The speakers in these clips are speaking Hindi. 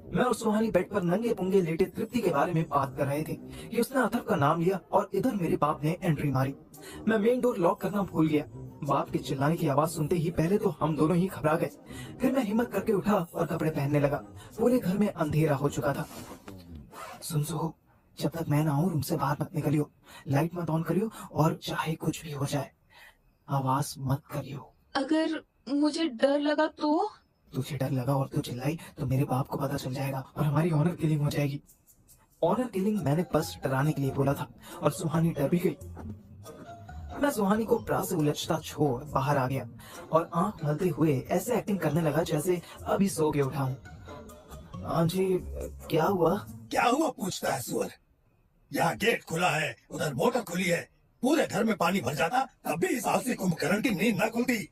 मैं और सुहानी बेड पर नंगे पुंगे लेटे तृप्ति के बारे में बात कर रहे थे कि उसने अथर्व का नाम लिया और इधर मेरे बाप ने एंट्री मारी। मैं मेन डोर लॉक करना भूल गया। बाप के चिल्लाने की आवाज सुनते ही पहले तो हम दोनों ही घबरा गए। फिर मैं हिम्मत करके उठा और कपड़े पहनने लगा। पूरे घर में अंधेरा हो चुका था। सुन सुहो, जब तक मैं ना आऊं रूम से बाहर मत निकलियो, लाइट मत ऑन करियो और चाहे कुछ भी हो जाए आवाज मत करियो। अगर मुझे डर लगा तो? तुझे डर लगा और तू चिल्लाई तो मेरे बाप को पता चल जाएगा और हमारी ऑनर किलिंग हो जाएगी। ऑनर किलिंग मैंने बस डराने के लिए बोला था और सुहानी डर भी गई। मैं सुहानी को ब्रा से उलझता छोड़ बाहर आ गया और आंख मलते हुए ऐसे एक्टिंग करने लगा जैसे अभी सो के उठा हूँ। हाँ जी, क्या हुआ? क्या हुआ पूछता है सुअर। यहाँ गेट खुला है, उधर मोटर खुली है, पूरे घर में पानी भर जाता तब भी इस आलसी कुंभकर्ण की नींद न खुलती।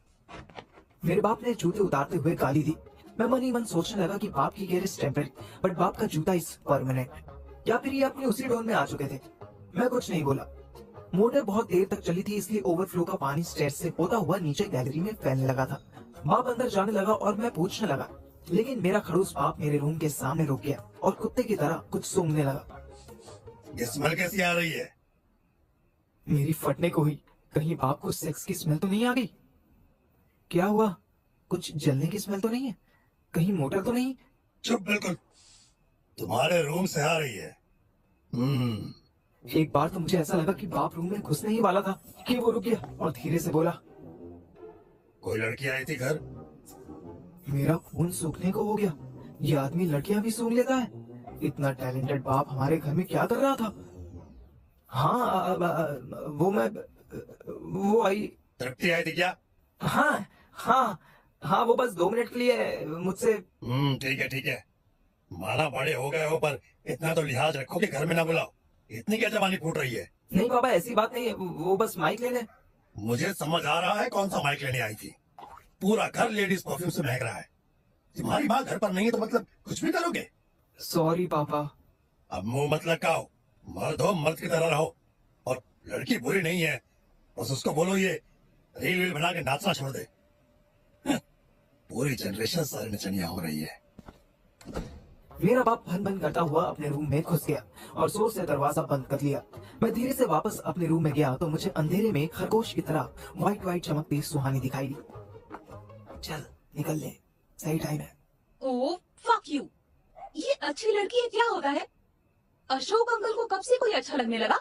मेरे बाप ने जूते उतारते हुए गाली दी। मैं मन ही मन सोचने लगा कि बाप की केयर इज टेम्पररी बट बाप का जूता इज परमानेंट। या फिर ये अपने उसी डोन में आ चुके थे। मैं कुछ नहीं बोला। मोटर बहुत देर तक चली थी इसलिए ओवरफ्लो का पानी स्टेयर से होता हुआ नीचे गैलरी में फैलने लगा था। बाप अंदर जाने लगा और मैं पूछने लगा, लेकिन मेरा खड़ूस बाप मेरे रूम के सामने रुक गया और कुत्ते की तरह कुछ सूंघने लगा। ये स्मेल कैसी आ रही है? मेरी फटने को हुई। कहीं बाप को सेक्स की स्मेल तो नहीं आ गई? क्या हुआ? कुछ जलने की स्मेल तो नहीं है? कहीं मोटर तो नहीं? चुप बिल्कुल, तुम्हारे रूम से आ रही है। एक बार तो मुझे ऐसा लगा कि बाप रूम में घुसने ही वाला था कि वो रुक गया और धीरे से बोला, कोई लड़की आई थी घर? मेरा खून सूखने को हो गया। ये आदमी लड़कियां भी सूंघ लेता है। इतना टैलेंटेड बाप हमारे घर में क्या कर रहा था? हाँ, वो आई। तृप्ति आई थी क्या? हाँ हाँ हाँ, वो बस 2 मिनट के लिए मुझसे। ठीक है ठीक है, माना बड़े हो गए हो पर इतना तो लिहाज रखो कि घर में ना बुलाओ। इतनी क्या जवानी फूट रही है? नहीं पापा, ऐसी बात नहीं है, वो बस माइक लेने। मुझे समझ आ रहा है कौन सा माइक लेने आई थी। पूरा घर लेडीज परफ्यूम से महक रहा है। तुम्हारी माँ घर पर नहीं है तो मतलब कुछ भी करोगे? सॉरी पापा। अब मुंह मत लटकाओ, मर्द हो मर्द की तरह रहो। और लड़की बुरी नहीं है, बस उसको बोलो ये रील वील बना के नाचना छोड़ दे। पूरी जनरेशन सर नचनिया हो रही है। मेरा बाप भन भन करता हुआ अपने रूम में घुस गया और जोर से दरवाजा बंद कर लिया। मैं धीरे से वापस अपने रूम में गया तो मुझे अंधेरे में खरगोश की तरह व्हाइट व्हाइट चमकती सुहानी दिखाई दी। चल निकल ले, सही टाइम है। ओह फक यू, ये अच्छी लड़की है क्या होता है? अशोक अंकल को कब से कोई अच्छा लगने लगा?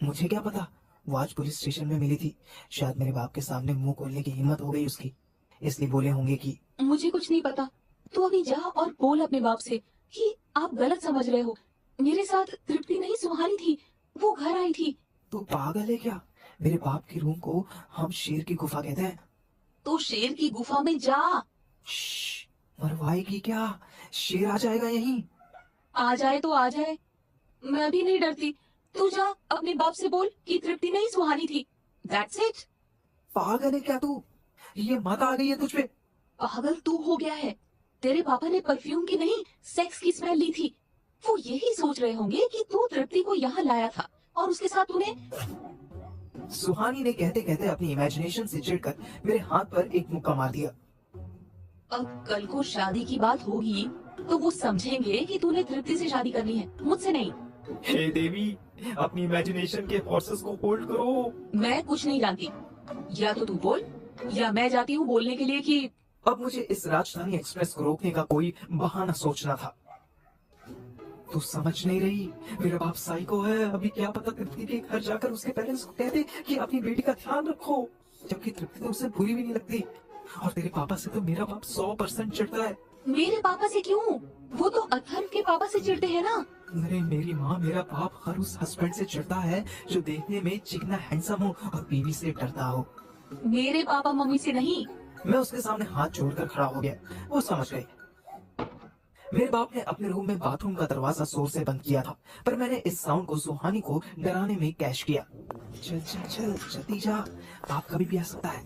मुझे क्या पता, वो आज पुलिस स्टेशन में मिली थी। शायद मेरे बाप के सामने मुंह खोलने की हिम्मत हो गई उसकी, इसलिए बोले होंगे कि। मुझे कुछ नहीं पता। तू अभी जा और बोल अपने बाप से कि आप गलत समझ रहे हो। मेरे साथ तृप्ति नहीं सुहानी थी, वो घर आई थी। तू पागल है क्या? मेरे बाप के रूम को हम शेर की गुफा कहते हैं। तो शेर की गुफा में जा। मरवाएगी क्या? शेर आ जाएगा यहीं। आ जाए तो आ जाए, मैं भी नहीं डरती। तू जा अपने बाप से बोल कि तृप्ति नहीं सुहानी थी। That's it. पागल है क्या तू? ये माता आ गई है तुझ पे। पागल तू हो गया है। तेरे पापा ने परफ्यूम की नहीं सेक्स की स्मेल ली थी। वो यही सोच रहे होंगे कि तू तृप्ति को यहाँ लाया था और उसके साथ तूने। सुहानी ने कहते कहते अपनी इमेजिनेशन से चिढ़कर मेरे हाथ पर एक मुक्का मार दिया। अब कल को शादी की बात होगी तो वो समझेंगे कि तूने तृप्ति से शादी करनी है, मुझसे नहीं। हे देवी, अपनी इमेजिनेशन के फोर्सेस को होल्ड करो। मैं कुछ नहीं जानती। या तो तू बोल या मैं जाती हूँ बोलने के लिए कि। अब मुझे इस राजधानी एक्सप्रेस को रोकने का कोई बहाना सोचना था। तू समझ नहीं रही, मेरा बाप साइको है। अभी क्या पता तृप्ति के घर जाकर उसके पेरेंट्स को कहते कि अपनी बेटी का ध्यान रखो, जबकि तृप्ति तो उसे बुरी भी नहीं लगती। और तेरे पापा से तो मेरा बाप 100% चिढ़ता है। मेरे पापा से क्यों? वो तो अथर्व के पापा से चिढ़ते हैं ना। अरे मेरी माँ, मेरा बाप हर उस हस्बैंड से चिढ़ता है जो देखने में चिकना हैंडसम हो और बीवी से डरता हो। मेरे पापा मम्मी से नहीं। मैं उसके सामने हाथ जोड़कर खड़ा हो गया। वो समझ गई। मेरे बाप ने अपने रूम में बाथरूम का दरवाजा जोर से बंद किया था, पर मैंने इस साउंड को सुहानी को डराने में कैश किया। चल चल चल जल्दी जा, बाप कभी भी आ सकता है।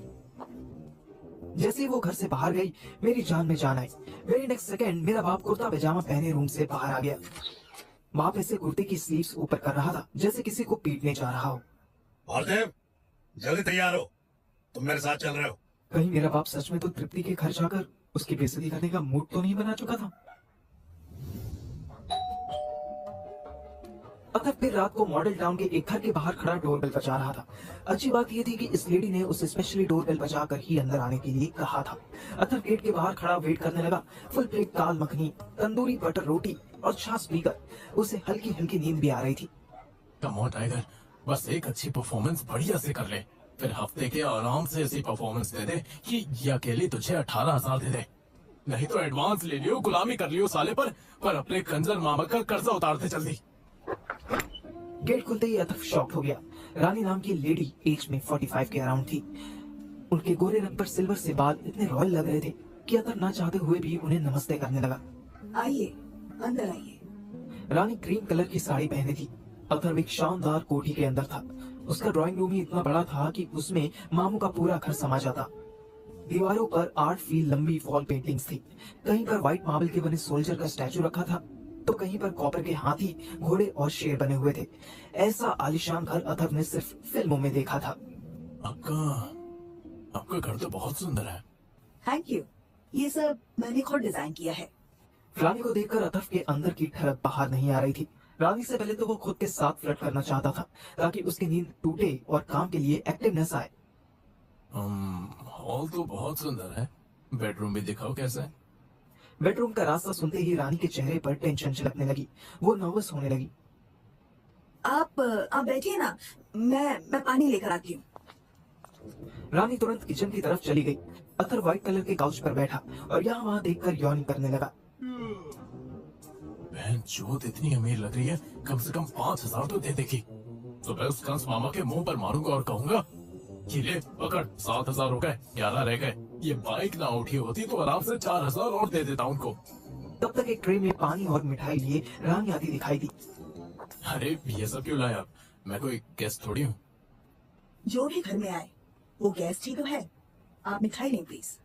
जैसे ही वो घर से बाहर गई, मेरी जान में जान आई। मेरी नेक्स्ट सेकंड मेरा बाप कुर्ता पैजामा पहने रूम से बाहर आ गया। बाप ऐसे कुर्ते की स्लीव्स ऊपर कर रहा था जैसे किसी को पीटने जा रहा हो। भारदेव, जल्दी तैयार हो, तुम मेरे साथ चल रहे हो। कहीं मेरा बाप सच में तो तृप्ति के घर जाकर उसकी बेइज्जती करने का मूड तो नहीं बना चुका था? अतः फिर रात को मॉडल टाउन के एक घर के बाहर खड़ा डोरबेल बजा रहा था। अच्छी बात यह थी कि इस लेडी ने उसे स्पेशली डोरबेल बजाकर ही अंदर आने के लिए कहा था। अतः गेट के बाहर खड़ा वेट करने लगा। फुल प्लेट दाल मखनी, तंदूरी बटर रोटी और छाछ पीकर उसे हल्की हल्की नींद भी आ रही थी। कम ऑन टाइगर, बस एक अच्छी परफॉर्मेंस बढ़िया से कर ले, फिर हफ्ते के आराम से ऐसी परफॉर्मेंस दे दे कि ये अकेली तुझे 18,000 दे दे। नहीं तो एडवांस ले लियो, गुलामी कर लियो साले पर अपने कंजर मामा का कर्जा उतारते जल्दी। गेट खुलते ही अतफ शॉक हो गया। रानी नाम की लेडी एज में 45 के अराउंड थी। उनके गोरे रंग पर सिल्वर से बाल इतने रॉयल लग रहे थे कि अतफ ना चाहते हुए भी उन्हें नमस्ते करने लगा। आइए, अंदर आइए। रानी क्रीम कलर की साड़ी पहनी थी। अतर्व एक शानदार कोठी के अंदर था। उसका ड्राइंग रूम ही इतना बड़ा था कि उसमें मामू का पूरा घर समा जाता। दीवारों पर 8 फीट लंबी वॉल पेंटिंग्स थी। कहीं पर व्हाइट मार्बल के बने सोल्जर का स्टैचू रखा था, तो कहीं पर कॉपर के हाथी, घोड़े और शेर बने हुए थे। ऐसा आलीशान घर अथर्व ने सिर्फ फिल्मों में देखा था। आपका घर तो बहुत सुंदर है। Thank you. ये सब मैंने खुद डिजाइन किया है। रानी को देखकर अथर्व के अंदर की ठड़क बाहर नहीं आ रही थी। रानी से पहले तो वो खुद के साथ फ्लर्ट करना चाहता था ताकि उसकी नींद टूटे और काम के लिए एक्टिवनेस आए। हॉल तो बहुत सुंदर है, बेडरूम भी दिखाओ कैसा है। बेडरूम का रास्ता सुनते ही रानी के चेहरे पर टेंशन झलकने लगी। वो नर्वस होने लगी। आप बैठिए ना, मैं पानी लेकर आती हूँ। रानी तुरंत किचन की तरफ चली गई। अथर्व व्हाइट कलर के काउच पर बैठा और यहाँ वहाँ देखकर यौनी करने लगा। बहन चोद इतनी अमीर लग रही है, कम से कम 5,000 तो दे देगी। तो मैं उस कंस मामा के मुंह पर मारूंगा और कहूंगा कि ले पकड़, 7,000 हो गए, 11 रह गए। ये बाइक ना उठी होती तो आराम से 4,000 और दे देता उनको। तब तक एक ट्रे में पानी और मिठाई लिए रानी आती दिखाई दी। अरे ये सब क्यों लाया? मैं कोई गेस्ट थोड़ी हूँ। जो भी घर में आए वो गेस्ट ही तो है। आप मिठाई लें प्लीज।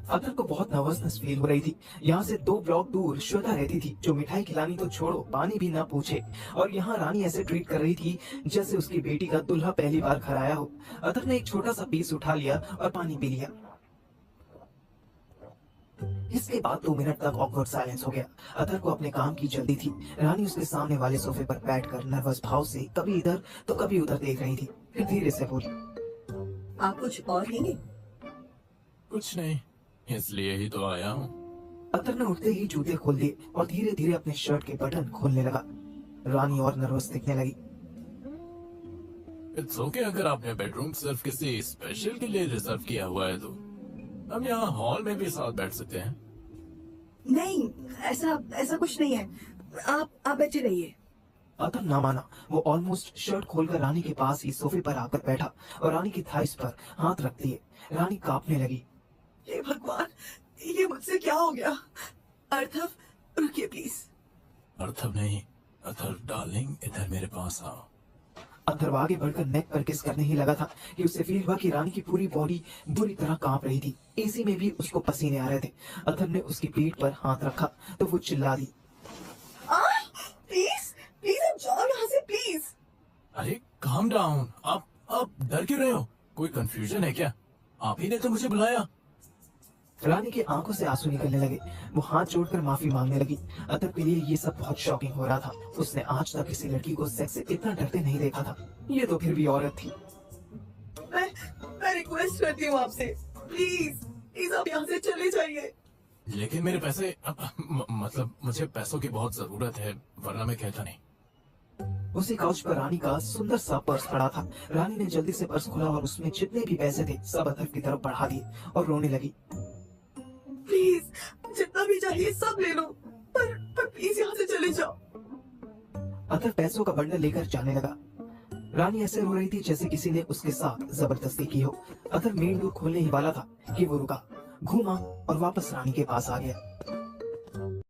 अथर्व को बहुत नर्वसनेस फील हो रही थी। यहाँ से 2 ब्लॉक दूर श्वेता रहती थी, जो मिठाई खिलानी तो छोड़ो, पानी भी ना पूछे। और यहाँ रानी ऐसे ट्रीट कर रही थी जैसे उसकी बेटी का दूल्हा पहली बार घर आया हो। अथर्व ने एक छोटा सा पीस उठा लिया और पानी पी लिया। इसके बाद 2 मिनट तक ऑकवर्ड साइलेंस हो गया। अथर्व को अपने काम की जल्दी थी। रानी उसके सामने वाले सोफे पर बैठकर नर्वस भाव से कभी इधर तो कभी उधर देख रही थी। फिर धीरे से बोली, आप कुछ और लेंगे? कुछ नहीं, इसलिए ही तो आया हूँ। अथर्व ने उठते ही जूते खोल दिए और धीरे धीरे अपने शर्ट के बटन खोलने लगा। रानी और नर्वस दिखने लगी। इट्स ओके अगर आपने बेडरूम सिर्फ किसी स्पेशल के लिए रिजर्व किया हुआ है तो हम यहाँ हॉल में भी साथ बैठ सकते हैं। नहीं, ऐसा कुछ नहीं है। आप बैठे रहिए। अथर्व ना माना। वो ऑलमोस्ट शर्ट खोलकर रानी के पास ही सोफे पर आकर बैठा और रानी की थाइस पर हाथ रख दिए। रानी कांपने लगी। हे भगवान, ये मुझसे क्या हो गया? अर्थव, रुकिए प्लीज। अर्थव नहीं, अथर्व डार्लिंग, इधर मेरे पास आओ। अथर्व आगे बढ़कर नेक पर किस करने ही लगा था कि उसे फील हुआ कि रानी की पूरी बॉडी बुरी तरह कांप रही थी। एसी में भी उसको पसीने आ रहे थे। अथर्व ने उसकी पीठ पर हाथ रखा तो वो चिल्ला दी, प्लीज अब जाओ यहाँ से प्लीज। अरे काम डाउन। आप डर क्यों रहे हो? कोई कंफ्यूजन है क्या? आप ही ने तो मुझे बुलाया। रानी की आंखों से आंसू निकलने लगे। वो हाथ जोड़कर माफी मांगने लगी। अतर्व के लिए ये सब बहुत शॉकिंग हो रहा था। उसने आज तक किसी लड़की को सेक्स से इतना डरते नहीं देखा था। ये तो फिर भी औरत थी। मैं रिक्वेस्ट करती हूँ आपसे, प्लीज आप यहाँ से चले जाइए। लेकिन मेरे पैसे मतलब मुझे पैसों की बहुत जरूरत है, वरना मैं कहता नहीं। उसी काउच पर रानी का सुंदर सा पर्स पड़ा था। रानी ने जल्दी से पर्स खोला और उसमें जितने भी पैसे थे सब अतर्व की तरफ बढ़ा दिए और रोने लगी। प्लीज जितना भी चाहिए सब ले लो, पर प्लीज यहाँ से चले जाओ। अतर्व पैसों का बंडल लेकर जाने लगा। रानी ऐसे रो रही थी जैसे किसी ने उसके साथ जबरदस्ती की हो। अतर्व मेन डोर खोलने ही वाला था कि वो रुका, घूमा और वापस रानी के पास आ गया।